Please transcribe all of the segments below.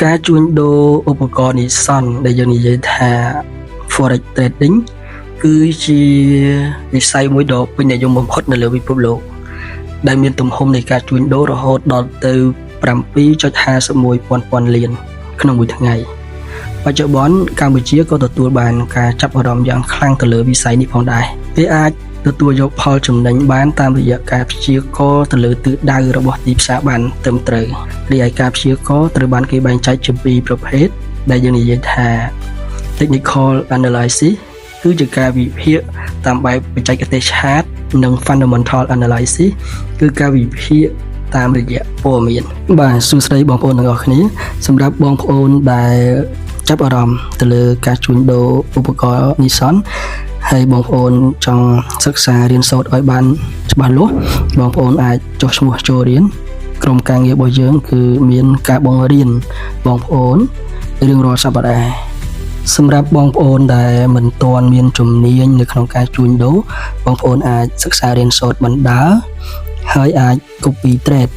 ការជួញដូរឧបករណ៍និស្សិតដែលយើងនិយាយថា Forex Trading គឺជាវិស័យមួយដ៏ពេញនិយមបំផុតនៅលើពិភពលោកដែលមានទំហំនៃការជួញដូររហូតដល់ទៅ 7.51 លានក្នុងមួយថ្ងៃបច្ចុប្បន្នកម្ពុជាក៏ទទួលបានការចាប់អារម្មណ៍យ៉ាងខ្លាំងទៅលើវិស័យនេះផងដែរវាអាចទទួលយកផលចំណេញបានតាមរយៈការព្យាករណ៍ទៅលើទិសដៅរបស់ទីផ្សារបានត្រឹមត្រូវរីឯការព្យាករណ៍ត្រូវបានគេបែងចែកជាពីរប្រភេទដែលយើងនិយាយថា Technical Analysis គឺជាការវិភាគតាមបែបបច្ចេកទេសឆាតនិង Fundamental Analysis គឺការវិភាគតាមរយៈព័ត៌មានបាទសួស្តីបងប្អូនទាំងអស់គ្នាសម្រាប់បងប្អូនដែលចាប់អារម្មណ៍ទៅលើការជួញដូរឧបករណ៍និស្សិតហើយបងប្អូនចង់សិក្សារៀនសូត្រឲ្យបានច្បាស់លាស់បងប្អូនអាចចុះឈ្មោះចូលរៀនក្រុមការងាររបស់យើងគឺមានការបង្រៀនបងប្អូនរៀងរាល់សប្តាហ៍សម្រាប់បងប្អូនដែលមិនទាន់មានជំនាញនៅក្នុងការជួញដូរបងប្អូនអាចសិក្សារៀនសូត្របណ្ដើរហើយអាច copy trade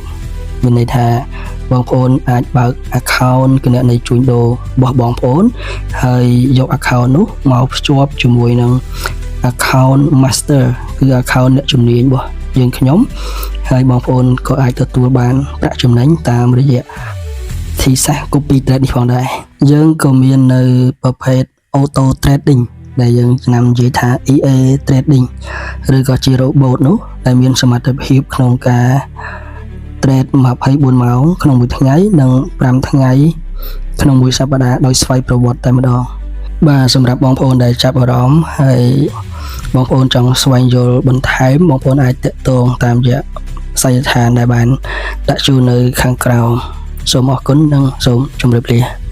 មានន័យថាបងប្អូនអាចបើក account គណនីជួញដូររបស់បងប្អូនហើយយក account នោះមកភ្ជាប់ជាមួយនឹង account master គឺ account អ្នកជំនាញរបស់យើងខ្ញុំហើយបងប្អូនក៏អាចទទួលបានប្រាក់ចំណេញតាមរយៈទីសាស្ត្រ copy trade នេះផងដែរយើងក៏មាននៅប្រភេទ auto trading ដែលយើងឆ្នាំនិយាយថា EA trading ឬក៏ជា robot នោះដែលមានសមត្ថភាពក្នុងការ trade 24 ម៉ោងក្នុងមួយថ្ងៃនិង5ថ្ងៃក្នុងមួយសប្តាហ៍ដោយស្វ័យប្រវត្តិតែម្ដងបាទសម្រាប់បងប្អូនដែលចាប់អារម្មណ៍ហើយបងប្អូនចង់ស្វែងយល់បន្ថែមបងប្អូនអាចតាក់ទងតាមរយៈផ្សាយដ្ឋានដែលបានដាក់ជូននៅខាងក្រោមសូមអរគុណនិងសូមជម្រាបលា